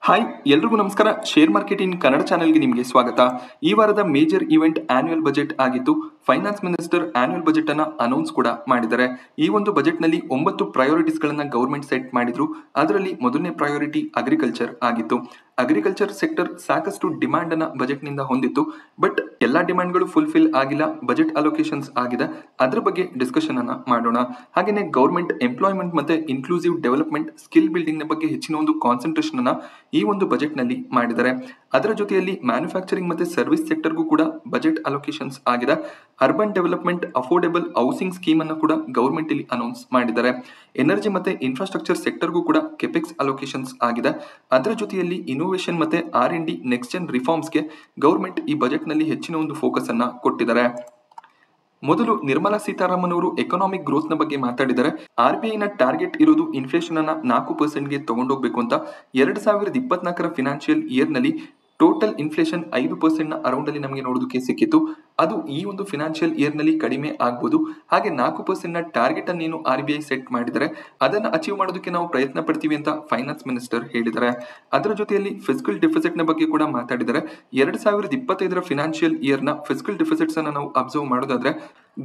Hi ಎಲ್ರಿಗೂ ನಮಸ್ಕಾರ. Share market in Kannada ಚಾನೆಲ್ಗೆ ನಿಮಗೆ ಸ್ವಾಗತ. ಈ ವಾರದ ಮೇಜರ್ ಇವೆಂಟ್ ಆನ್ಯುವಲ್ ಬಜೆಟ್ ಆಗಿತ್ತು. ಫೈನಾನ್ಸ್ ಮಿನಿಸ್ಟರ್ ಆನ್ಯುವಲ್ ಬಜೆಟ್ ಅನ್ನ ಅನೌನ್ಸ್ ಕೂಡ ಮಾಡಿದ್ದಾರೆ. ಈ ಒಂದು ಬಜೆಟ್ ನಲ್ಲಿ 9 ಪ್ರಯಾರಿಟೀಸ್ ಗಳನ್ನ ಗವರ್ಮೆಂಟ್ ಸೆಟ್ ಮಾಡಿದ್ರು. ಅದರಲ್ಲಿ ಮೊದಲನೇ ಪ್ರಯಾರಿಟಿ ಅಗ್ರಿಕಲ್ಚರ್ ಆಗಿತ್ತು. ಅಗ್ರಿಕಲ್ಚರ್ ಸೆಕ್ಟರ್ ಸಾಕಷ್ಟು ಡಿಮ್ಯಾಂಡ್ ಅನ್ನ ಬಜೆಟ್ ನಿಂದ ಹೊಂದಿತ್ತು. ಬಟ್ ಎಲ್ಲಾ ಡಿಮ್ಯಾಂಡ್ ಗಳು ಫುಲ್ಫಿಲ್ ಆಗಿಲ್ಲ. ಬಜೆಟ್ ಅಲೋಕೇಶನ್ಸ್ ಆಗಿದೆ. ಅದ್ರ ಬಗ್ಗೆ ಡಿಸ್ಕಷನ್ ಅನ್ನ ಮಾಡೋಣ. ಹಾಗೇನೆ ಗವರ್ಮೆಂಟ್ ಎಂಪ್ಲಾಯ್ಮೆಂಟ್ ಮತ್ತೆ ಇನ್ಕ್ಲೂಸಿವ್ ಡೆವಲಪ್ಮೆಂಟ್, ಸ್ಕಿಲ್ ಬಿಲ್ಡಿಂಗ್ ನ ಬಗ್ಗೆ ಹೆಚ್ಚಿನ ಒಂದು ಕಾನ್ಸಂಟ್ರೇಷನ್ ಅನ್ನ ಈ ಒಂದು ಬಜೆಟ್ ನಲ್ಲಿ ಮಾಡಿದ್ದಾರೆ. ಅದರ ಜೊತೆಯಲ್ಲಿ ಮ್ಯಾನುಫ್ಯಾಕ್ಚರಿಂಗ್ ಮತ್ತೆ ಸರ್ವಿಸ್ ಸೆಕ್ಟರ್ಗೂ ಕೂಡ ಬಜೆಟ್ ಅಲೋಕೇಶನ್ಸ್ ಆಗಿದೆ. Urban development affordable housing scheme ಅನ್ನು ಕೂಡ ಗವರ್ಮೆಂಟ್ ಇಲ್ಲಿ ಅನೌನ್ಸ್ ಮಾಡಿದ್ದಾರೆ. ಎನರ್ಜಿ ಮತ್ತೆ ಇನ್ಫ್ರಾಸ್ಟ್ರಕ್ಚರ್ ಸೆಕ್ಟರ್ಗೂ ಕೂಡ ಕೆಪೆಕ್ಸ್ ಅಲೋಕೇಶನ್ಸ್ ಆಗಿದೆ. ಅದರ ಜೊತೆಯಲ್ಲಿ ಇನೋವೇಷನ್ ಮತ್ತೆ R&D ನೆಕ್ಸ್ಟ್ ಜನ್ ರಿಫಾರ್ಮ್ಸ್ಗೆ ಗವರ್ಮೆಂಟ್ ಈ ಬಜೆಟ್ ನಲ್ಲಿ ಹೆಚ್ಚಿನ ಒಂದು ಫೋಕಸ್ ಅನ್ನ ಕೊಟ್ಟಿದ್ದಾರೆ. ಮೊದಲು ನಿರ್ಮಲಾ ಸೀತಾರಾಮನ್ ಅವರು ಎಕನಾಮಿಕ್ ಗ್ರೋತ್ ನ ಬಗ್ಗೆ ಮಾತಾಡಿದ್ದಾರೆ. RBI ನ ಟಾರ್ಗೆಟ್ ಇರೋದು ಇನ್ಫ್ಲೇಷನ್ ಅನ್ನ 4% ಗೆ ತಗೊಂಡೋಗ್ಬೇಕು ಅಂತ. 2024 ಫಿನಾನ್ಷಿಯಲ್ ಇಯರ್ ನಲ್ಲಿ ಟೋಟಲ್ ಇನ್ಫ್ಲೇಷನ್ 5% ನ ಅರೌಂಡ್ ಅಲ್ಲಿ ನಮಗೆ ನೋಡೋದಕ್ಕೆ ಸಿಕ್ಕಿತ್ತು. ಅದು ಈ ಒಂದು ಫಿನಾನ್ಷಿಯಲ್ ಇಯರ್ ನಲ್ಲಿ ಕಡಿಮೆ ಆಗ್ಬೋದು. ಹಾಗೆ 4% ನ ಟಾರ್ಗೆಟ್ ಅನ್ನು RBI ಸೆಟ್ ಮಾಡಿದರೆ ಅದನ್ನ ಅಚೀವ್ ಮಾಡೋದಕ್ಕೆ ನಾವು ಪ್ರಯತ್ನ ಪಡ್ತೀವಿ ಅಂತ ಫೈನಾನ್ಸ್ ಮಿನಿಸ್ಟರ್ ಹೇಳಿದ್ದಾರೆ. ಅದರ ಜೊತೆಯಲ್ಲಿ ಫಿಸ್ಕಲ್ ಡೆಫಿಸಿಟ್ ನ ಬಗ್ಗೆ ಕೂಡ ಮಾತಾಡಿದ್ದಾರೆ. 2025 ಫಿನಾನ್ಷಿಯಲ್ ಇಯರ್ ನ ಫಿಸ್ಕಲ್ ಡೆಫಿಸಿಟ್ಸ್ ಅನ್ನ ನಾವು ಅಬ್ಸರ್ವ್ ಮಾಡೋದಾದ್ರೆ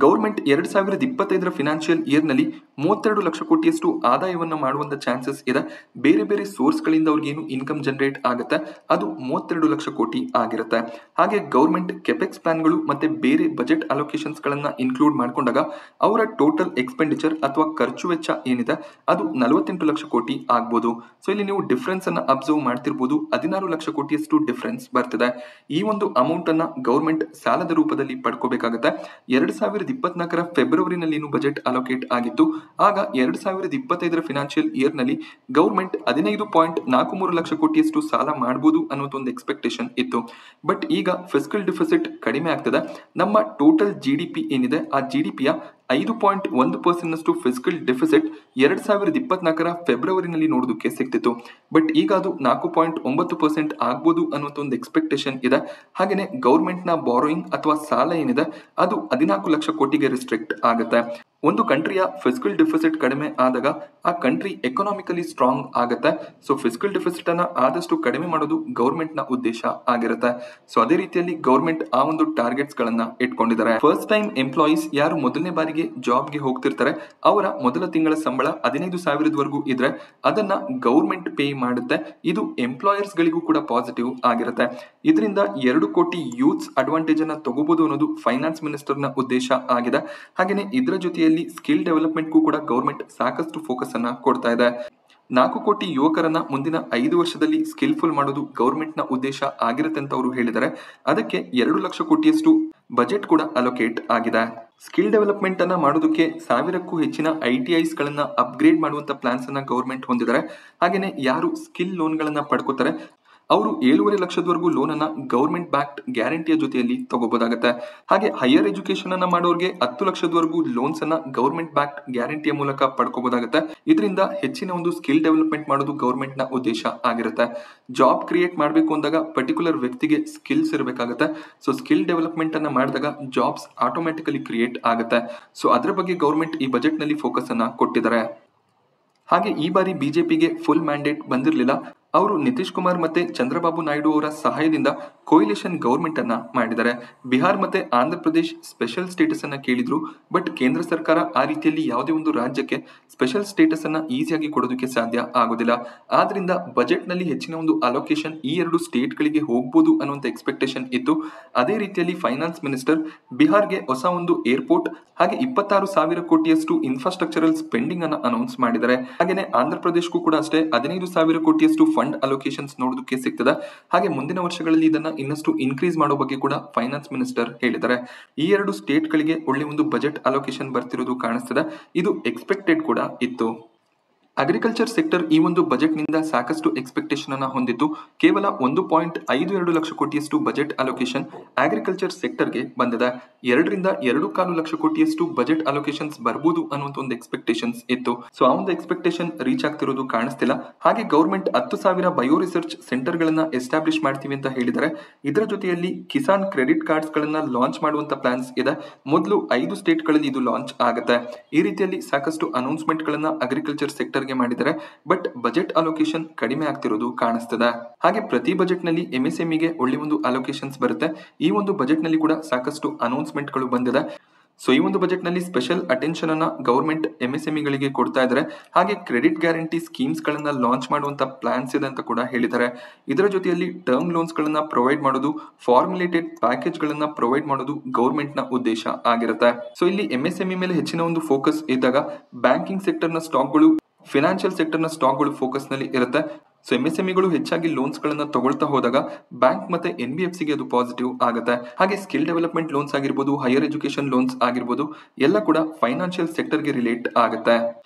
ಗವರ್ಮೆಂಟ್ 2025 ಫಿನಾನ್ಷಿಯಲ್ ಇಯರ್ ನಲ್ಲಿ 32 ಲಕ್ಷ ಕೋಟಿಯಷ್ಟು ಆದಾಯವನ್ನು ಮಾಡುವಂತ ಚಾನ್ಸಸ್ ಇದೆ. ಬೇರೆ ಬೇರೆ ಸೋರ್ಸ್ ಗಳಿಂದ ಅವ್ರಿಗೆ ಏನು ಇನ್ಕಮ್ ಜನರೇಟ್ ಆಗುತ್ತೆ ಅದು 32 ಲಕ್ಷ ಕೋಟಿ ಆಗಿರುತ್ತೆ. ಹಾಗೆ ಗವರ್ಮೆಂಟ್ ಕೆಪೆಕ್ಸ್ ಪ್ಲಾನ್ ಗಳು ಮತ್ತೆ ಬೇರೆ ಬಜೆಟ್ ಅಲೋಕೇಶನ್ಸ್ ಗಳನ್ನ ಇನ್ಕ್ಲೂಡ್ ಮಾಡ್ಕೊಂಡಾಗ ಅವರ ಟೋಟಲ್ ಎಕ್ಸ್ಪೆಂಡಿಚರ್ ಅಥವಾ ಖರ್ಚು ವೆಚ್ಚ ಏನಿದೆ ಅದು 48 ಲಕ್ಷ ಕೋಟಿ ಆಗ್ಬೋದು. ಸೊ ಇಲ್ಲಿ ನೀವು ಡಿಫರೆನ್ಸ್ ಅನ್ನ ಅಬ್ಸರ್ವ್ ಮಾಡ್ತಿರ್ಬೋದು. 16 ಲಕ್ಷ ಕೋಟಿಯಷ್ಟು ಡಿಫರೆನ್ಸ್ ಬರ್ತಿದೆ. ಈ ಒಂದು ಅಮೌಂಟ್ ಅನ್ನ ಗವರ್ಮೆಂಟ್ ಸಾಲದ ರೂಪದಲ್ಲಿ ಪಡ್ಕೋಬೇಕಾಗುತ್ತೆ. 2024 ಫೆಬ್ರವರಿನಲ್ಲಿ ಬಜೆಟ್ ಅಲೋಕೇಟ್ ಆಗಿತ್ತು. ಆಗ 2025 ಫಿನಾನ್ಷಿಯಲ್ ಇಯರ್ ನಲ್ಲಿ ಗವರ್ಮೆಂಟ್ 15.43 ಲಕ್ಷ ಕೋಟಿಯಷ್ಟು ಸಾಲ ಮಾಡಬಹುದು ಅನ್ನೋದು ಒಂದು ಎಕ್ಸ್ಪೆಕ್ಟೇಷನ್ ಇತ್ತು. ಬಟ್ ಈಗ ಫಿಸ್ಕಲ್ ಡೆಫಿಸಿಟ್ ಕಡಿಮೆ ಆಗ್ತದೆ. ನಮ್ಮ ಟೋಟಲ್ GDP ಏನಿದೆ ಆ GDPಯ 5.1% ನಷ್ಟು ಫಿಸ್ಕಲ್ ಡೆಫಿಸಿಟ್ 2024 ಫೆಬ್ರವರಿನಲ್ಲಿ ನೋಡೋದಕ್ಕೆ ಸಿಕ್ತಿತ್ತು. ಬಟ್ ಈಗ ಅದು 4.9% ಆಗ್ಬೋದು ಅನ್ನೋದು ಒಂದು ಎಕ್ಸ್ಪೆಕ್ಟೇಷನ್ ಇದೆ. ಹಾಗೇನೆ ಗವರ್ಮೆಂಟ್ ನ ಬಾರೋಯಿಂಗ್ ಅಥವಾ ಸಾಲ ಏನಿದೆ ಅದು 14 ಲಕ್ಷ ಕೋಟಿಗೆ ರಿಸ್ಟ್ರಿಕ್ಟ್ ಆಗುತ್ತೆ. ಒಂದು ಕಂಟ್ರಿಯ ಫಿಸ್ಕಲ್ ಡೆಫಿಸಿಟ್ ಕಡಿಮೆ ಆದಾಗ ಆ ಕಂಟ್ರಿ ಎಕನಾಮಿಕಲಿ ಸ್ಟ್ರಾಂಗ್ ಆಗುತ್ತೆ. ಸೊ ಫಿಸ್ಕಲ್ ಡೆಫಿಸಿಟ್ ಅನ್ನ ಆದಷ್ಟು ಕಡಿಮೆ ಮಾಡೋದು ಗವರ್ಮೆಂಟ್ ನ ಉದ್ದೇಶ ಆಗಿರುತ್ತೆ. ಸೊ ಅದೇ ರೀತಿಯಲ್ಲಿ ಗವರ್ಮೆಂಟ್ ಆ ಒಂದು ಟಾರ್ಗೆಟ್ಸ್ ಗಳನ್ನ ಇಟ್ಕೊಂಡಿದ್ದಾರೆ. ಫಸ್ಟ್ ಟೈಮ್ ಎಂಪ್ಲಾಯೀಸ್ ಯಾರು ಮೊದಲನೇ ಬಾರಿಗೆ ಜಾಬ್ ಗೆ ಹೋಗ್ತಿರ್ತಾರೆ ಅವರ ಮೊದಲ ತಿಂಗಳ ಸಂಬಳ 15,000 ಇದ್ರೆ ಅದನ್ನ ಗವರ್ಮೆಂಟ್ ಪೇ ಮಾಡುತ್ತೆ. ಇದು ಎಂಪ್ಲಾಯರ್ಸ್ ಗಳಿಗೂ ಕೂಡ ಪಾಸಿಟಿವ್ ಆಗಿರುತ್ತೆ. ಇದರಿಂದ 2 ಕೋಟಿ ಯೂತ್ಸ್ ಅಡ್ವಾಂಟೇಜ್ ಅನ್ನ ತಗೋಬಹುದು ಅನ್ನೋದು ಫೈನಾನ್ಸ್ ಮಿನಿಸ್ಟರ್ ನ ಉದ್ದೇಶ ಆಗಿದೆ. ಹಾಗೇನೆ ಇದರ ಜೊತೆಯಲ್ಲಿ ಸ್ಕಿಲ್ ಡೆವಲಪ್ಮೆಂಟ್ ಕೂಡ ಗವರ್ಮೆಂಟ್ ಸಾಕಷ್ಟು ಫೋಕಸ್ ಅನ್ನ ಕೊಡ್ತಾ ಇದೆ. 4 ಕೋಟಿ ಯುವಕರನ್ನ ಮುಂದಿನ 5 ವರ್ಷದಲ್ಲಿ ಸ್ಕಿಲ್ಫುಲ್ ಮಾಡೋದು ಗವರ್ಮೆಂಟ್ ನ ಉದ್ದೇಶ ಆಗಿರುತ್ತೆ ಅಂತ ಅವರು ಹೇಳಿದ್ದಾರೆ. ಅದಕ್ಕೆ 2 ಲಕ್ಷ ಕೋಟಿಯಷ್ಟು ಬಜೆಟ್ ಕೂಡ ಅಲೋಕೇಟ್ ಆಗಿದೆ. ಸ್ಕಿಲ್ ಡೆವಲಪ್ಮೆಂಟ್ ಅನ್ನ ಮಾಡೋದಕ್ಕೆ 1000ಕ್ಕೂ ಹೆಚ್ಚಿನ ITIs ಗಳನ್ನ ಅಪ್ಗ್ರೇಡ್ ಮಾಡುವಂತ ಪ್ಲಾನ್ಸ್ ಅನ್ನ ಗವರ್ಮೆಂಟ್ ಹೊಂದಿದ್ದಾರೆ. ಹಾಗೇನೆ ಯಾರು ಸ್ಕಿಲ್ ಲೋನ್ ಗಳನ್ನ ಪಡ್ಕೋತಾರೆ ಅವರು 7.5 ಲಕ್ಷದವರೆಗೂ ಲೋನ್ ಅನ್ನ ಗವರ್ಮೆಂಟ್ ಬ್ಯಾಕ್ಡ್ ಗ್ಯಾರಂಟಿಯ ಜೊತೆಯಲ್ಲಿ ತಗೋಬಹುದಾಗುತ್ತೆ. ಹಾಗೆ ಹೈಯರ್ ಎಜುಕೇಶನ್ ಅನ್ನ ಮಾಡೋರಿಗೆ 10 ಲಕ್ಷದವರೆಗೂ ಲೋನ್ಸ್ ಅನ್ನ ಗವರ್ಮೆಂಟ್ ಬ್ಯಾಕ್ಡ್ ಗ್ಯಾರಂಟಿಯ ಮೂಲಕ ಪಡ್ಕೋಬಹುದಾಗುತ್ತೆ. ಇದರಿಂದ ಹೆಚ್ಚಿನ ಒಂದು ಸ್ಕಿಲ್ ಡೆವಲಪ್ಮೆಂಟ್ ಮಾಡೋದು ಗವರ್ಮೆಂಟ್ ನ ಉದ್ದೇಶ ಆಗಿರುತ್ತೆ. ಜಾಬ್ ಕ್ರಿಯೇಟ್ ಮಾಡಬೇಕು ಅಂದಾಗ ಪರ್ಟಿಕ್ಯುಲರ್ ವ್ಯಕ್ತಿಗೆ ಸ್ಕಿಲ್ಸ್ ಇರಬೇಕಾಗುತ್ತೆ. ಸೊ ಸ್ಕಿಲ್ ಡೆವಲಪ್ಮೆಂಟ್ ಅನ್ನ ಮಾಡಿದಾಗ ಜಾಬ್ಸ್ ಆಟೋಮ್ಯಾಟಿಕಲಿ ಕ್ರಿಯೇಟ್ ಆಗುತ್ತೆ. ಸೊ ಅದರ ಬಗ್ಗೆ ಗವರ್ಮೆಂಟ್ ಈ ಬಜೆಟ್ ನಲ್ಲಿ ಫೋಕಸ್ ಅನ್ನ ಕೊಟ್ಟಿದ್ದಾರೆ. ಹಾಗೆ ಈ ಬಾರಿ ಬಿಜೆಪಿಗೆ ಫುಲ್ ಮ್ಯಾಂಡೇಟ್ ಬಂದಿರಲಿಲ್ಲ. ಅವರು ನಿತೀಶ್ ಕುಮಾರ್ ಮತ್ತೆ ಚಂದ್ರಬಾಬು ನಾಯ್ಡು ಅವರ ಸಹಾಯದಿಂದ ಕೊಯಿಲೇಷನ್ ಗವರ್ಮೆಂಟ್ ಅನ್ನ ಮಾಡಿದ್ದಾರೆ. ಬಿಹಾರ್ ಮತ್ತೆ ಆಂಧ್ರ ಪ್ರದೇಶ್ ಸ್ಪೆಷಲ್ ಸ್ಟೇಟಸ್ ಅನ್ನ ಕೇಳಿದ್ರು. ಬಟ್ ಕೇಂದ್ರ ಸರ್ಕಾರ ಆ ರೀತಿಯಲ್ಲಿ ಯಾವುದೇ ಒಂದು ರಾಜ್ಯಕ್ಕೆ ಸ್ಪೆಷಲ್ ಸ್ಟೇಟಸ್ ಅನ್ನ ಈಸಿಯಾಗಿ ಕೊಡೋದಕ್ಕೆ ಸಾಧ್ಯ ಆಗೋದಿಲ್ಲ. ಆದ್ರಿಂದ ಬಜೆಟ್ ನಲ್ಲಿ ಹೆಚ್ಚಿನ ಒಂದು ಅಲೋಕೇಶನ್ ಈ 2 ಸ್ಟೇಟ್ ಗಳಿಗೆ ಹೋಗಬಹುದು ಅನ್ನುವಂತ ಎಕ್ಸ್ಪೆಕ್ಟೇಷನ್ ಇತ್ತು. ಅದೇ ರೀತಿಯಲ್ಲಿ ಫೈನಾನ್ಸ್ ಮಿನಿಸ್ಟರ್ ಬಿಹಾರ್ಗೆ ಹೊಸ ಒಂದು ಏರ್ಪೋರ್ಟ್ ಹಾಗೆ 26,000 ಕೋಟಿಯಷ್ಟು ಇನ್ಫ್ರಾಸ್ಟ್ರಕ್ಚರಲ್ ಸ್ಪೆಂಡಿಂಗ್ ಅನ್ನ ಅನೌನ್ಸ್ ಮಾಡಿದ್ದಾರೆ. ಹಾಗೆ ಆಂಧ್ರ ಪ್ರದೇಶಕ್ಕೂ ಕೂಡ ಅಷ್ಟೇ 15,000 ಕೋಟಿಯಷ್ಟು ಫಂಡ್ ಅಲೋಕೇಶನ್ಸ್ ನೋಡೋದಕ್ಕೆ ಸಿಗ್ತದೆ. ಹಾಗೆ ಮುಂದಿನ ವರ್ಷಗಳಲ್ಲಿ ಇದನ್ನ ಇನ್ನಷ್ಟು ಇನ್ಕ್ರೀಸ್ ಮಾಡೋ ಬಗ್ಗೆ ಕೂಡ ಫೈನಾನ್ಸ್ ಮಿನಿಸ್ಟರ್ ಹೇಳಿದ್ದಾರೆ. ಈ 2 ಸ್ಟೇಟ್ ಗಳಿಗೆ ಒಳ್ಳೆ ಒಂದು ಬಜೆಟ್ ಅಲೋಕೇಶನ್ ಬರ್ತಿರೋದು ಕಾಣಿಸ್ತದೆ. ಇದು ಎಕ್ಸ್ಪೆಕ್ಟೆಡ್ ಕೂಡ ಇತ್ತು. ಅಗ್ರಿಕಲ್ಚರ್ ಸೆಕ್ಟರ್ ಈ ಒಂದು ಬಜೆಟ್ ನಿಂದ ಸಾಕಷ್ಟು ಎಕ್ಸ್ಪೆಕ್ಟೇಷನ್ ಅನ್ನ ಹೊಂದಿತ್ತು. ಕೇವಲ 1.52 ಲಕ್ಷ ಕೋಟಿಯಷ್ಟು ಬಜೆಟ್ ಅಲೋಕೇಶನ್ ಅಗ್ರಿಕಲ್ಚರ್ ಸೆಕ್ಟರ್ಗೆ ಬಂದಿದೆ. 2ರಿಂದ 2.25 ಲಕ್ಷ ಕೋಟಿಯಷ್ಟು ಬಜೆಟ್ ಅಲೋಕೇಶನ್ಸ್ ಬರ್ಬೋದು ಅನ್ನುವಂತ ಒಂದು ಎಕ್ಸ್ಪೆಕ್ಟೇಷನ್ಸ್ ಇತ್ತು. ಸೊ ಆ ಒಂದು ಎಕ್ಸ್ಪೆಕ್ಟೇಷನ್ ರೀಚ್ ಆಗ್ತಿರೋದು ಕಾಣಿಸ್ತಿಲ್ಲ. ಹಾಗೆ ಗವರ್ಮೆಂಟ್ 10,000 ಬಯೋ ರಿಸರ್ಚ್ ಸೆಂಟರ್ ಗಳನ್ನ ಎಸ್ಟಾಬ್ಲಿಷ್ ಮಾಡ್ತೀವಿ ಅಂತ ಹೇಳಿದ್ದಾರೆ. ಇದರ ಜೊತೆಯಲ್ಲಿ ಕಿಸಾನ್ ಕ್ರೆಡಿಟ್ ಕಾರ್ಡ್ಸ್ ಗಳನ್ನ ಲಾಂಚ್ ಮಾಡುವಂತ ಪ್ಲಾನ್ಸ್ ಇದೆ. ಮೊದಲು 5 ಸ್ಟೇಟ್ ಗಳಲ್ಲಿ ಇದು ಲಾಂಚ್ ಆಗುತ್ತೆ. ಈ ರೀತಿಯಲ್ಲಿ ಸಾಕಷ್ಟು ಅನೌನ್ಸ್ಮೆಂಟ್ ಗಳನ್ನ ಅಗ್ರಿಕಲ್ಚರ್ ಸೆಕ್ಟರ್ ಸೆಕ್ಟರ್ಗೆ ಮಾಡಿದ್ದಾರೆ, ಬಟ್ ಬಜೆಟ್ ಅಲೋಕೇಶನ್ ಕಡಿಮೆ ಆಗ್ತಿರೋದು ಕಾಣಿಸ್ತದೆ. ಹಾಗೆ ಪ್ರತಿ ಬಜೆಟ್ ನಲ್ಲಿ MSMEಗೆ ಒಳ್ಳೆ ಒಂದು ಅಲೋಕೇಶನ್ಸ್ ಬರುತ್ತೆ. ಈ ಒಂದು ಬಜೆಟ್ ನಲ್ಲಿ ಕೂಡ ಸಾಕಷ್ಟು ಅನೌನ್ಸ್ಮೆಂಟ್ ಗಳು ಬಂದಿದೆ. ಸೊ ಈ ಒಂದು ಬಜೆಟ್ ನಲ್ಲಿ ಸ್ಪೆಷಲ್ ಅಟೆನ್ಷನ್ ಅನ್ನ ಗವರ್ಮೆಂಟ್ MSMEಗಳಿಗೆ ಕೊಡ್ತಾ ಇದ್ದಾರೆ. ಹಾಗೆ ಕ್ರೆಡಿಟ್ ಗ್ಯಾರಂಟಿ ಸ್ಕೀಮ್ಸ್ ಗಳನ್ನ ಲಾಂಚ್ ಮಾಡುವಂತ ಪ್ಲಾನ್ಸ್ ಇದೆ ಅಂತ ಕೂಡ ಹೇಳಿದ್ದಾರೆ. ಇದರ ಜೊತೆಯಲ್ಲಿ ಟರ್ಮ್ ಲೋನ್ಸ್ ಗಳನ್ನ ಪ್ರೊವೈಡ್ ಮಾಡೋದು, ಫಾರ್ಮುಲೇಟೆಡ್ ಪ್ಯಾಕೇಜ್ ಗಳನ್ನ ಪ್ರೊವೈಡ್ ಮಾಡೋದು ಗವರ್ಮೆಂಟ್ ನ ಉದ್ದೇಶ ಆಗಿರುತ್ತೆ. ಸೊ ಇಲ್ಲಿ MSME ಮೇಲೆ ಹೆಚ್ಚಿನ ಒಂದು ಫೋಕಸ್ ಇದ್ದಾಗ ಬ್ಯಾಂಕಿಂಗ್ ಸೆಕ್ಟರ್ ನ ಸ್ಟಾಕ್ಗಳು, ಫಿನಾನ್ಷಿಯಲ್ ಸೆಕ್ಟರ್ ನ ಸ್ಟಾಕ್ಗಳು ಫೋಕಸ್ ನಲ್ಲಿ ಇರುತ್ತೆ. ಸೊ MSMEಗಳು ಹೆಚ್ಚಾಗಿ ಲೋನ್ಸ್ ಗಳನ್ನ ತಗೊಳ್ತಾ ಹೋದಾಗ ಬ್ಯಾಂಕ್ ಮತ್ತೆ NBFCಗೆ ಅದು ಪಾಸಿಟಿವ್ ಆಗುತ್ತೆ. ಹಾಗೆ ಸ್ಕಿಲ್ ಡೆವಲಪ್ಮೆಂಟ್ ಲೋನ್ಸ್ ಆಗಿರ್ಬೋದು, ಹೈಯರ್ ಎಜುಕೇಶನ್ ಲೋನ್ಸ್ ಆಗಿರ್ಬೋದು, ಎಲ್ಲ ಕೂಡ ಫೈನಾನ್ಷಿಯಲ್ ಸೆಕ್ಟರ್ಗೆ ರಿಲೇಟ್ ಆಗುತ್ತೆ.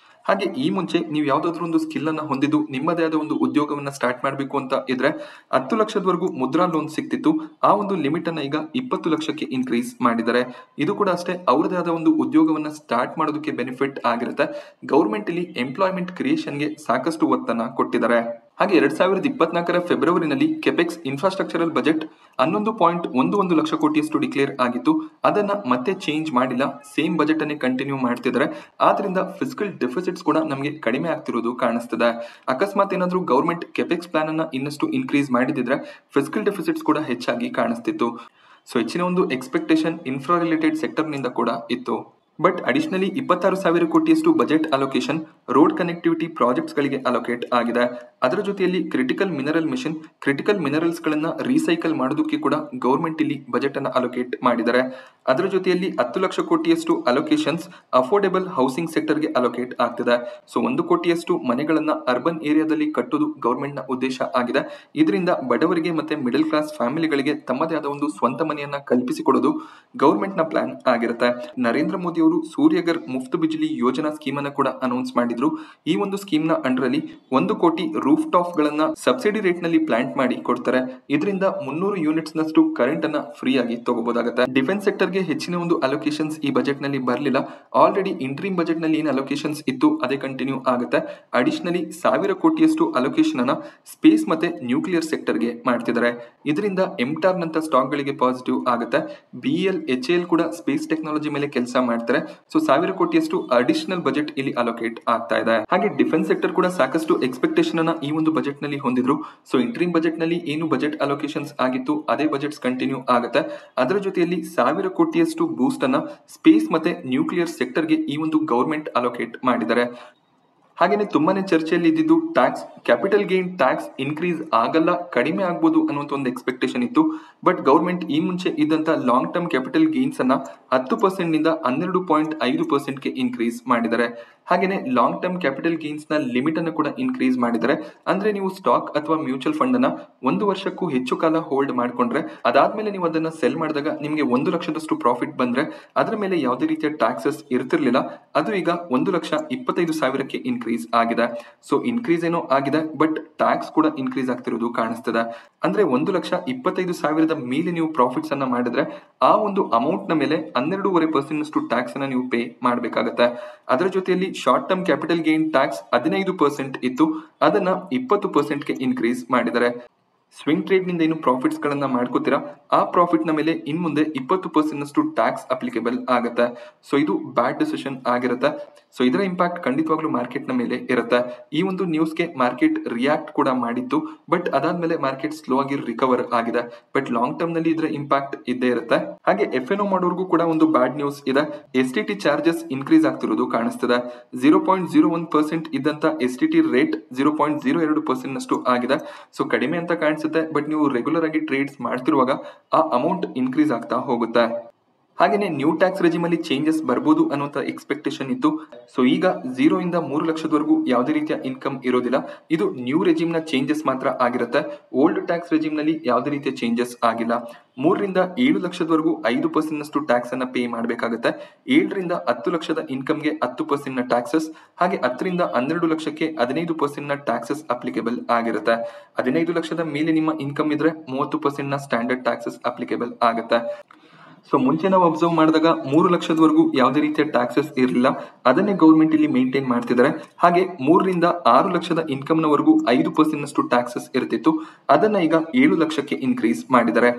ಹಾಗೆ ಈ ಮುಂಚೆ ನೀವು ಯಾವ್ದಾದ್ರು ಒಂದು ಸ್ಕಿಲ್ ಅನ್ನ ಹೊಂದಿದ್ದು ನಿಮ್ಮದೇ ಆದ ಒಂದು ಉದ್ಯೋಗವನ್ನ ಸ್ಟಾರ್ಟ್ ಮಾಡಬೇಕು ಅಂತ ಇದ್ರೆ 10 ಲಕ್ಷದವರೆಗೂ ಮುದ್ರಾ ಲೋನ್ ಸಿಗ್ತಿತ್ತು. ಆ ಒಂದು ಲಿಮಿಟ್ ಅನ್ನ ಈಗ 20 ಲಕ್ಷಕ್ಕೆ ಇನ್ಕ್ರೀಸ್ ಮಾಡಿದ್ದಾರೆ. ಇದು ಕೂಡ ಅಷ್ಟೇ ಅವರದೇ ಆದ ಒಂದು ಉದ್ಯೋಗವನ್ನ ಸ್ಟಾರ್ಟ್ ಮಾಡೋದಕ್ಕೆ ಬೆನಿಫಿಟ್ ಆಗಿರುತ್ತೆ. ಗವರ್ಮೆಂಟ್ ಇಲ್ಲಿ ಎಂಪ್ಲಾಯ್ಮೆಂಟ್ ಕ್ರಿಯೇಷನ್ಗೆ ಸಾಕಷ್ಟು ಒತ್ತನ್ನ ಕೊಟ್ಟಿದ್ದಾರೆ. ಹಾಗೆ 2024 ಫೆಬ್ರವರಿನಲ್ಲಿ capex infrastructural budget 11.11 lakh ಕೋಟಿಯಷ್ಟು declare ಆಗಿತ್ತು. ಅದನ್ನ ಮತ್ತೆ ಚೇಂಜ್ ಮಾಡಿಲ್ಲ, ಸೇಮ್ ಬಜೆಟ್ ಅನ್ನೇ ಕಂಟಿನ್ಯೂ ಮಾಡ್ತಿದ್ದಾರೆ. ಆದ್ರಿಂದ ಫಿಸಿಕಲ್ ಡೆಫಿಸಿಟ್ಸ್ ಕೂಡ ನಮಗೆ ಕಡಿಮೆ ಆಗ್ತಿರೋದು ಕಾಣಿಸ್ತದೆ. ಅಕಸ್ಮಾತ್ ಏನಾದ್ರೂ ಗವರ್ಮೆಂಟ್ ಕೆಪೆಕ್ಸ್ ಪ್ಲಾನ್ ಅನ್ನ ಇನ್ನಷ್ಟು ಇನ್ಕ್ರೀಸ್ ಮಾಡಿದಿದ್ರೆ ಫಿಸಿಕಲ್ ಡೆಫಿಸಿಟ್ಸ್ ಕೂಡ ಹೆಚ್ಚಾಗಿ ಕಾಣಿಸ್ತಿತ್ತು. ಸೊ ಹೆಚ್ಚಿನ ಒಂದು ಎಕ್ಸ್ಪೆಕ್ಟೇಷನ್ ಇನ್ಫ್ರಾ ರಿಲೇಟೆಡ್ ಸೆಕ್ಟರ್ ನಿಂದ ಕೂಡ ಇತ್ತು. ಬಟ್ ಅಡಿಷನಲಿ 26,000 ಕೋಟಿಯಷ್ಟು budget allocation road connectivity projects ಗಳಿಗೆ ಅಲೋಕೇಟ್ ಆಗಿದೆ. ಅದರ ಜೊತೆಯಲ್ಲಿ critical mineral mission, critical minerals ಗಳನ್ನ ರೀಸೈಕಲ್ ಮಾಡೋದಕ್ಕೆ ಕೂಡ ಗವರ್ಮೆಂಟ್ ಇಲ್ಲಿ ಬಜೆಟ್ ಅನ್ನ ಅಲೋಕೇಟ್ ಮಾಡಿದ್ದಾರೆ. ಅದರ ಜೊತೆಯಲ್ಲಿ 10 ಲಕ್ಷ ಕೋಟಿಯಷ್ಟು ಅಲೋಕೇಶನ್ಸ್ ಅಫೋರ್ಡೆಬಲ್ ಹೌಸಿಂಗ್ ಸೆಕ್ಟರ್ಗೆ ಅಲೋಕೇಟ್ ಆಗ್ತಿದೆ. ಸೊ 1 ಕೋಟಿಯಷ್ಟು ಮನೆಗಳನ್ನ ಅರ್ಬನ್ ಏರಿಯಾದಲ್ಲಿ ಕಟ್ಟೋದು ಗವರ್ಮೆಂಟ್ ನ ಉದ್ದೇಶ ಆಗಿದೆ. ಇದರಿಂದ ಬಡವರಿಗೆ ಮತ್ತೆ ಮಿಡಲ್ ಕ್ಲಾಸ್ ಫ್ಯಾಮಿಲಿಗಳಿಗೆ ತಮ್ಮದೇ ಆದ ಒಂದು ಸ್ವಂತ ಮನೆಯನ್ನ ಕಲ್ಪಿಸಿಕೊಡೋದು ಗವರ್ಮೆಂಟ್ ನ ಪ್ಲಾನ್ ಆಗಿರುತ್ತೆ. ನರೇಂದ್ರ ಮೋದಿ ಅವರು ಸೂರ್ಯಗರ್ ಮುಫ್ತ್ ಬಿಜ್ಲಿ ಯೋಜನಾ ಸ್ಕೀಮ್ ಅನ್ನ ಕೂಡ ಅನೌನ್ಸ್ ಮಾಡಿದ್ರು. ಈ ಒಂದು ಸ್ಕೀಮ್ ನ ಅಂಡರ್ ಅಲ್ಲಿ 1 ಕೋಟಿ ರೂಫ್ ಟಾಪ್ ಗಳನ್ನ ಸಬ್ಸಿಡಿ ರೇಟ್ ನಲ್ಲಿ ಪ್ಲಾಂಟ್ ಮಾಡಿ ಕೊಡ್ತಾರೆ. ಇದರಿಂದ 300 ಯೂನಿಟ್ಸ್ ನಷ್ಟು ಕರೆಂಟ್ ಅನ್ನ ಫ್ರೀ ಆಗಿ ತಗೋಬಹುದಾಗುತ್ತೆ. ಡಿಫೆನ್ಸ್ ಸೆಕ್ಟರ್ ಗೆ ಹೆಚ್ಚಿನ ಒಂದು ಅಲೋಕೇಶನ್ಸ್ ಈ ಬಜೆಟ್ ನಲ್ಲಿ ಬರಲಿಲ್ಲ. ಆಲ್ರೆಡಿ ಇಂಟ್ರೀಮ್ ಬಜೆಟ್ ನಲ್ಲಿ ಏನು ಅಲೋಕೇಶನ್ಸ್ ಇತ್ತು ಅದೇ ಕಂಟಿನ್ಯೂ ಆಗುತ್ತೆ. ಅಡಿಷನಲಿ 1000 ಕೋಟಿಯಷ್ಟು ಅಲೋಕೇಶನ್ ಅನ್ನ ಸ್ಪೇಸ್ ಮತ್ತೆ ನ್ಯೂಕ್ಲಿಯರ್ ಸೆಕ್ಟರ್ ಗೆ ಮಾಡ್ತಿದ್ದಾರೆ. ಇದರಿಂದ ಎಂಟಾರ್ ನಂತ ಸ್ಟಾಕ್ ಗಳಿಗೆ ಪಾಸಿಟಿವ್ ಆಗುತ್ತೆ. BEL, HAL ಕೂಡ ಸ್ಪೇಸ್ ಟೆಕ್ನಾಲಜಿ ಮೇಲೆ ಕೆಲಸ ಮಾಡ್ತಾರೆ. ಸೊ 1000 ಕೋಟಿಯಷ್ಟು ಅಡಿಷನಲ್ ಬಜೆಟ್ ಇಲ್ಲಿ ಅಲೋಕೇಟ್ ಆಗ್ತಾ ಇದೆ. ಹಾಗೆ ಡಿಫೆನ್ಸ್ ಸೆಕ್ಟರ್ ಕೂಡ ಸಾಕಷ್ಟು ಎಕ್ಸ್ಪೆಕ್ಟೇಷನ್ ಅನ್ನ ಈ ಒಂದು ಬಜೆಟ್ ನಲ್ಲಿ ಹೊಂದಿದ್ರು. ಸೊ ಇಂಟ್ರೀಮ್ ಬಜೆಟ್ ನಲ್ಲಿ ಏನು ಬಜೆಟ್ ಅಲೋಕೇಶನ್ಸ್ ಆಗಿತ್ತು ಅದೇ ಬಜೆಟ್ಸ್ ಕಂಟಿನ್ಯೂ ಆಗುತ್ತೆ. ಅದರ ಜೊತೆಯಲ್ಲಿ 1000 ಕೋಟಿಯಷ್ಟು ಬೂಸ್ಟ್ ಅನ್ನ ಸ್ಪೇಸ್ ಮತ್ತೆ ನ್ಯೂಕ್ಲಿಯರ್ ಸೆಕ್ಟರ್ಗೆ ಈ ಒಂದು ಗವರ್ಮೆಂಟ್ ಅಲೋಕೇಟ್ ಮಾಡಿದ್ದಾರೆ. ಹಾಗೇನೆ ತುಂಬಾನೇ ಚರ್ಚೆಯಲ್ಲಿ ಇದ್ದಿದ್ದು tax, capital gain tax increase ಆಗಲ್ಲ, ಕಡಿಮೆ ಆಗ್ಬೋದು ಅನ್ನುವಂತ ಒಂದು ಎಕ್ಸ್ಪೆಕ್ಟೇಷನ್ ಇತ್ತು. ಬಟ್ ಗವರ್ಮೆಂಟ್ ಈ ಮುಂಚೆ ಇದ್ದಂತ ಲಾಂಗ್ ಟರ್ಮ್ ಕ್ಯಾಪಿಟಲ್ ಗೇನ್ಸ್ ಅನ್ನ 10% ನಿಂದ 12.5% ಗೆ ಇನ್ಕ್ರೀಸ್ ಮಾಡಿದ್ದಾರೆ. ಹಾಗೇನೆ ಲಾಂಗ್ ಟರ್ಮ್ ಕ್ಯಾಪಿಟಲ್ ಗೇನ್ಸ್ ನ ಲಿಮಿಟ್ ಅನ್ನು ಕೂಡ ಇನ್ಕ್ರೀಸ್ ಮಾಡಿದ್ದಾರೆ. ಅಂದ್ರೆ ನೀವು ಸ್ಟಾಕ್ ಅಥವಾ ಮ್ಯೂಚುವಲ್ ಫಂಡ್ ಅನ್ನ 1 ವರ್ಷಕ್ಕೂ ಹೆಚ್ಚು ಕಾಲ ಹೋಲ್ಡ್ ಮಾಡ್ಕೊಂಡ್ರೆ ಅದಾದ್ಮೇಲೆ ನೀವು ಅದನ್ನ ಸೆಲ್ ಮಾಡಿದಾಗ ನಿಮಗೆ 1 ಲಕ್ಷದಷ್ಟು ಪ್ರಾಫಿಟ್ ಬಂದ್ರೆ ಅದರ ಮೇಲೆ ಯಾವುದೇ ರೀತಿಯ ಟ್ಯಾಕ್ಸಸ್ ಇರ್ತಿರ್ಲಿಲ್ಲ. ಅದು ಈಗ 1,25,000ಕ್ಕೆ ಇನ್ಕ್ರೀಸ್ ಆಗಿದೆ. ಸೊ ಇನ್ಕ್ರೀಸ್ ಏನೋ ಆಗಿದೆ, ಬಟ್ ಟ್ಯಾಕ್ಸ್ ಕೂಡ ಇನ್ಕ್ರೀಸ್ ಆಗ್ತಿರೋದು ಕಾಣಿಸ್ತದೆ. ಅಂದ್ರೆ 1,25,000 ಮೇಲೆ ನೀವು ಪ್ರಾಫಿಟ್ಸ್ ಅನ್ನ ಮಾಡಿದ್ರೆ ಆ ಒಂದು ಅಮೌಂಟ್ ನ ಮೇಲೆ 12.5% ಟ್ಯಾಕ್ಸ್ ಅನ್ನ ನೀವು ಪೇ ಮಾಡಬೇಕಾಗತ್ತೆ. ಅದರ ಜೊತೆಯಲ್ಲಿ short term capital gain tax 15% ಇತ್ತು, ಅದನ್ನ 20%ಗೆ ಇನ್ಕ್ರೀಸ್ ಮಾಡಿದ್ದಾರೆ. ಸ್ವಿಂಗ್ ಟ್ರೇಡ್ ನಿಂದ ಏನು ಪ್ರಾಫಿಟ್ಸ್ ಗಳನ್ನ ಮಾಡ್ಕೋತೀರಾ ಆ ಪ್ರಾಫಿಟ್ ನ ಮೇಲೆ ಇನ್ ಮುಂದೆ 20% ಟ್ಯಾಕ್ಸ್ ಅಪ್ಲಿಕೇಬಲ್ ಆಗುತ್ತೆ. ಸೊ ಇದು ಬ್ಯಾಡ್ ಡಿಸಿಷನ್ ಆಗಿರುತ್ತೆ. ಸೊ ಇದರ ಇಂಪ್ಯಾಕ್ಟ್ ಖಂಡಿತವಾಗ್ಲೂ ಮಾರ್ಕೆಟ್ ನ ಮೇಲೆ ಇರುತ್ತೆ. ಈ ಒಂದು ನ್ಯೂಸ್ಗೆ ಮಾರ್ಕೆಟ್ ರಿಯಾಕ್ಟ್ ಕೂಡ ಮಾಡಿತ್ತು, ಬಟ್ ಅದಾದ್ಮೇಲೆ ಮಾರ್ಕೆಟ್ ಸ್ಲೋ ಆಗಿ ರಿಕವರ್ ಆಗಿದೆ. ಬಟ್ ಲಾಂಗ್ ಟರ್ಮ್ ನಲ್ಲಿ ಇದರ ಇಂಪ್ಯಾಕ್ಟ್ ಇದ್ದೇ ಇರುತ್ತೆ. ಹಾಗೆ FNO ಮಾಡೋರ್ಗೂ ಕೂಡ ಒಂದು ಬ್ಯಾಡ್ ನ್ಯೂಸ್ ಇದೆ. STT ಚಾರ್ಜಸ್ ಇನ್ಕ್ರೀಸ್ ಆಗ್ತಿರೋದು ಕಾಣಿಸ್ತದೆ. 0.01% ಇದ್ದಂತ STT ರೇಟ್ 0.02% ನಷ್ಟು ಆಗಿದೆ. ಸೊ ಕಡಿಮೆ ಅಂತ ಕಾಣಿಸುತ್ತೆ, ಬಟ್ ನೀವು ರೆಗ್ಯುಲರ್ ಆಗಿ ಟ್ರೇಡ್ಸ್ ಮಾಡ್ತಿರುವಾಗ ಆ ಅಮೌಂಟ್ ಇನ್ಕ್ರೀಸ್ ಆಗ್ತಾ ಹೋಗುತ್ತೆ. ಹಾಗೇನೆ ನ್ಯೂ ಟ್ಯಾಕ್ಸ್ ರೆಜಿಮ್ ಅಲ್ಲಿ ಚೇಂಜಸ್ ಬರ್ಬೋದು ಅನ್ನುವಂತ ಎಕ್ಸ್ಪೆಕ್ಟೇಷನ್ ಇತ್ತು. ಸೊ ಈಗ 0 ಇಂದ 3 ಲಕ್ಷದವರೆಗೂ ಯಾವುದೇ ರೀತಿಯ ಇನ್ಕಮ್ ಇರೋದಿಲ್ಲ. ಇದು ನ್ಯೂ ರೆಜಿಮ್ ನ ಚೇಂಜಸ್ ಮಾತ್ರ ಆಗಿರುತ್ತೆ. ಓಲ್ಡ್ ಟ್ಯಾಕ್ಸ್ ರೆಜಿಮ್ ನಲ್ಲಿ ಯಾವುದೇ ರೀತಿಯ ಚೇಂಜಸ್ ಆಗಿಲ್ಲ. 3 ರಿಂದ 7 ಲಕ್ಷದವರೆಗೂ 5% ನಷ್ಟು ಟ್ಯಾಕ್ಸ್ ಅನ್ನ ಪೇ ಮಾಡಬೇಕಾಗುತ್ತೆ. 7 ರಿಂದ 10 ಲಕ್ಷದ ಇನ್ಕಮ್ಗೆ 10% ನ ಟ್ಯಾಕ್ಸಸ್, ಹಾಗೆ 10 ರಿಂದ 12 ಲಕ್ಷಕ್ಕೆ 15% ನ ಟ್ಯಾಕ್ಸಸ್ ಅಪ್ಲಿಕೇಬಲ್ ಆಗಿರುತ್ತೆ. 15 ಲಕ್ಷದ ಮೇಲೆ ನಿಮ್ಮ ಇನ್ಕಮ್ ಇದ್ರೆ 30% ನ ಸ್ಟ್ಯಾಂಡರ್ಡ್ ಟ್ಯಾಕ್ಸಸ್ ಅಪ್ಲಿಕೇಬಲ್ ಆಗುತ್ತೆ. ಸೊ ಮುಂಚೆ ನಾವು ಅಬ್ಸರ್ವ್ ಮಾಡಿದಾಗ 3 ಲಕ್ಷದವರೆಗೂ ಯಾವುದೇ ರೀತಿಯ ಟ್ಯಾಕ್ಸಸ್ ಇರಲಿಲ್ಲ. ಅದನ್ನೇ ಗೌರ್ಮೆಂಟ್ ಇಲ್ಲಿ ಮೇಂಟೈನ್ ಮಾಡ್ತಿದ್ದಾರೆ. ಹಾಗೆ 3ರಿಂದ 6 ಲಕ್ಷದ ಇನ್ಕಮ್ ನವರೆಗೂ 5% ನಷ್ಟು ಟ್ಯಾಕ್ಸಸ್ ಇರ್ತಿತ್ತು, ಅದನ್ನ ಈಗ 7 ಲಕ್ಷಕ್ಕೆ ಇನ್ಕ್ರೀಸ್ ಮಾಡಿದ್ದಾರೆ.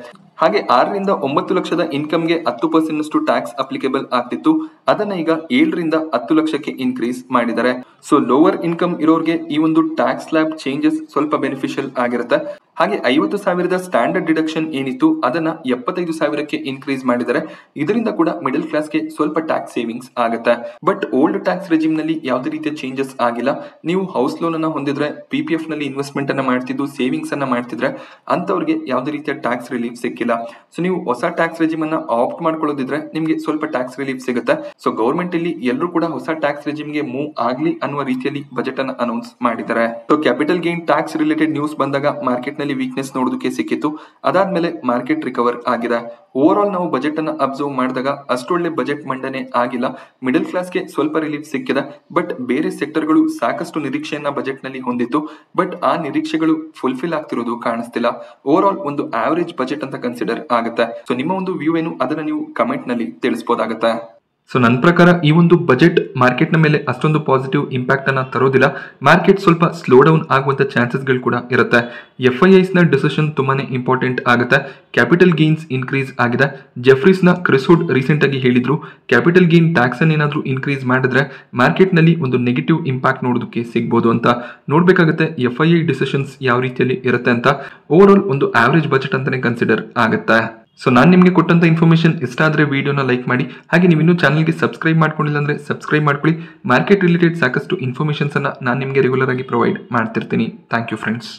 ಹಾಗೆ 6ರಿಂದ 9 ಲಕ್ಷದ ಇನ್ಕಮ್ಗೆ 10% ನಷ್ಟು ಟ್ಯಾಕ್ಸ್ ಅಪ್ಲಿಕೇಬಲ್ ಆಗ್ತಿತ್ತು, ಅದನ್ನ ಈಗ 7ರಿಂದ 10 ಲಕ್ಷಕ್ಕೆ ಇನ್ಕ್ರೀಸ್ ಮಾಡಿದ್ದಾರೆ. ಸೊ ಲೋವರ್ ಇನ್ಕಮ್ ಇರೋರಿಗೆ ಈ ಒಂದು ಟ್ಯಾಕ್ಸ್ ಸ್ಲ್ಯಾಬ್ ಚೇಂಜಸ್ ಸ್ವಲ್ಪ ಬೆನಿಫಿಷಿಯಲ್ ಆಗಿರುತ್ತೆ. ಹಾಗೆ 50,000ದ ಸ್ಟ್ಯಾಂಡರ್ಡ್ ಡಿಡಕ್ಷನ್ ಏನಿತ್ತು ಅದನ್ನ 75,000ಕ್ಕೆ ಇನ್ಕ್ರೀಸ್ ಮಾಡಿದ್ದಾರೆ. ಇದರಿಂದ ಕೂಡ ಮಿಡಲ್ ಕ್ಲಾಸ್ಗೆ ಸ್ವಲ್ಪ ಟ್ಯಾಕ್ಸ್ ಸೇವಿಂಗ್ಸ್ ಆಗುತ್ತೆ. ಬಟ್ ಓಲ್ಡ್ ಟ್ಯಾಕ್ಸ್ ರೆಜಿಮ್ ನಲ್ಲಿ ಯಾವುದೇ ರೀತಿಯ ಚೇಂಜಸ್ ಆಗಿಲ್ಲ. ನೀವು ಹೌಸ್ ಲೋನ್ ಅನ್ನ ಹೊಂದಿದ್ರೆ, PPF ನಲ್ಲಿ ಇನ್ವೆಸ್ಟ್ಮೆಂಟ್ ಅನ್ನ ಮಾಡ್ತಿದ್ದು, ಸೇವಿಂಗ್ಸ್ ಅನ್ನ ಮಾಡ್ತಿದ್ರೆ ಅಂತವ್ರಿಗೆ ಯಾವುದೇ ರೀತಿಯ ಟ್ಯಾಕ್ಸ್ ರಿಲೀಫ್ ಸಿಕ್ಕಿಲ್ಲ. ಸೊ ನೀವು ಹೊಸ ಟ್ಯಾಕ್ಸ್ ರೆಜಿಮ್ ಅನ್ನ ಆಪ್ಟ್ ಮಾಡ್ಕೊಳ್ಳೋದಿದ್ರೆ ನಿಮ್ಗೆ ಸ್ವಲ್ಪ ಟ್ಯಾಕ್ಸ್ ರಿಲೀಫ್ ಸಿಗುತ್ತೆ. ಸೊ ಗೌರ್ಮೆಂಟ್ ಇಲ್ಲಿ ಎಲ್ಲರೂ ಕೂಡ ಹೊಸ ಟ್ಯಾಕ್ಸ್ ರೆಜಿಮ್ ಗೆ ಮೂವ್ ಆಗ್ಲಿ ಅನ್ನುವ ರೀತಿಯಲ್ಲಿ ಬಜೆಟ್ ಅನ್ನ ಅನೌನ್ಸ್ ಮಾಡಿದ್ದಾರೆ. So capital gain tax related news ಬಂದಾಗ ಮಾರ್ಕೆಟ್ ನಲ್ಲಿ ವೀಕ್ನೆಸ್ ನೋಡೋದಕ್ಕೆ ಸಿಕ್ಕಿತ್ತು. ಅದಾದ್ಮೇಲೆ ಮಾರ್ಕೆಟ್ ರಿಕವರ್ ಆಗಿದೆ. ಓವರ್ ಆಲ್ ನಾವು ಬಜೆಟ್ ಅನ್ನ ಅಬ್ಸರ್ವ್ ಮಾಡಿದಾಗ ಅಷ್ಟೊಳ್ಳೆ ಬಜೆಟ್ ಮಂಡನೆ ಆಗಿಲ್ಲ. ಮಿಡಲ್ ಕ್ಲಾಸ್ಗೆ ಸ್ವಲ್ಪ ರಿಲೀಫ್ ಸಿಕ್ಕಿದೆ. ಬಟ್ ಬೇರೆ ಸೆಕ್ಟರ್ಗಳು ಸಾಕಷ್ಟು ನಿರೀಕ್ಷೆಯನ್ನ ಬಜೆಟ್ ನಲ್ಲಿ ಹೊಂದಿತ್ತು, ಬಟ್ ಆ ನಿರೀಕ್ಷೆಗಳು ಫುಲ್ಫಿಲ್ ಆಗ್ತಿರೋದು ಕಾಣಿಸ್ತಿಲ್ಲ. ಓವರ್ ಆಲ್ ಒಂದು ಆವರೇಜ್ ಬಜೆಟ್ ಅಂತ ಕನ್ಸಿಡರ್ ಆಗುತ್ತೆ. ಸೊ ನಿಮ್ಮ ಒಂದು ವ್ಯೂ ಏನು ಅದನ್ನ ನೀವು ಕಮೆಂಟ್ ನಲ್ಲಿ ತಿಳಿಸಬಹುದಾಗುತ್ತೆ. ಸೊ ನನ್ನ ಪ್ರಕಾರ ಈ ಒಂದು ಬಜೆಟ್ ಮಾರ್ಕೆಟ್ನ ಮೇಲೆ ಅಷ್ಟೊಂದು ಪಾಸಿಟಿವ್ ಇಂಪ್ಯಾಕ್ಟ್ ಅನ್ನ ತರೋದಿಲ್ಲ. ಮಾರ್ಕೆಟ್ ಸ್ವಲ್ಪ ಸ್ಲೋ ಡೌನ್ ಆಗುವಂತ ಚಾನ್ಸಸ್ಗಳು ಕೂಡ ಇರುತ್ತೆ. FIIs ನ ಡಿಸಿಷನ್ ತುಂಬಾನೇ ಇಂಪಾರ್ಟೆಂಟ್ ಆಗುತ್ತೆ. ಕ್ಯಾಪಿಟಲ್ ಗೇನ್ಸ್ ಇನ್ಕ್ರೀಸ್ ಆಗಿದೆ. ಜೆಫ್ರೀಸ್ ನ ಕ್ರಿಸ್ ವುಡ್ ರೀಸೆಂಟ್ ಆಗಿ ಹೇಳಿದ್ರು, ಕ್ಯಾಪಿಟಲ್ ಗೇನ್ ಟ್ಯಾಕ್ಸ್ ಅನ್ನು ಏನಾದ್ರೂ ಇನ್ಕ್ರೀಸ್ ಮಾಡಿದ್ರೆ ಮಾರ್ಕೆಟ್ ನಲ್ಲಿ ಒಂದು ನೆಗೆಟಿವ್ ಇಂಪ್ಯಾಕ್ಟ್ ನೋಡೋದಕ್ಕೆ ಸಿಗಬಹುದು ಅಂತ. ನೋಡ್ಬೇಕಾಗುತ್ತೆ FII ಡಿಸಿಷನ್ಸ್ ಯಾವ ರೀತಿಯಲ್ಲಿ ಇರುತ್ತೆ ಅಂತ. ಓವರ್ ಆಲ್ ಒಂದು ಆವರೇಜ್ ಬಜೆಟ್ ಅಂತಾನೆ ಕನ್ಸಿಡರ್ ಆಗುತ್ತೆ. ಸೊ ನಾನು ನಿಮಗೆ ಕೊಟ್ಟಂತ ಇನ್ಫಾರ್ಮೇಶನ್ ಇಷ್ಟ ಆದ್ರೆ ವಿಡಿಯೋನ ಲೈಕ್ ಮಾಡಿ. ಹಾಗೆ ನೀವು ಇನ್ನೂ ಚಾನಲ್ಗೆ ಸಬ್ಸ್ಕ್ರೈಬ್ ಮಾಡ್ಕೊಂಡಿಲ್ಲ ಅಂದ್ರೆ ಸಬ್ಸ್ಕ್ರೈಬ್ ಮಾಡ್ಕೊಳ್ಳಿ. ಮಾರ್ಕೆಟ್ ರಿಲೇಟೆಡ್ ಸಾಕಷ್ಟು ಇನ್ಫಾರ್ಮೇಶನ್ಸ್ ಅನ್ನ ನಾನು ನಿಮಗೆ ರೆಗ್ಯುಲರ್ ಆಗಿ ಪ್ರೊವೈಡ್ ಮಾಡ್ತಿರ್ತೀನಿ. Thank you friends.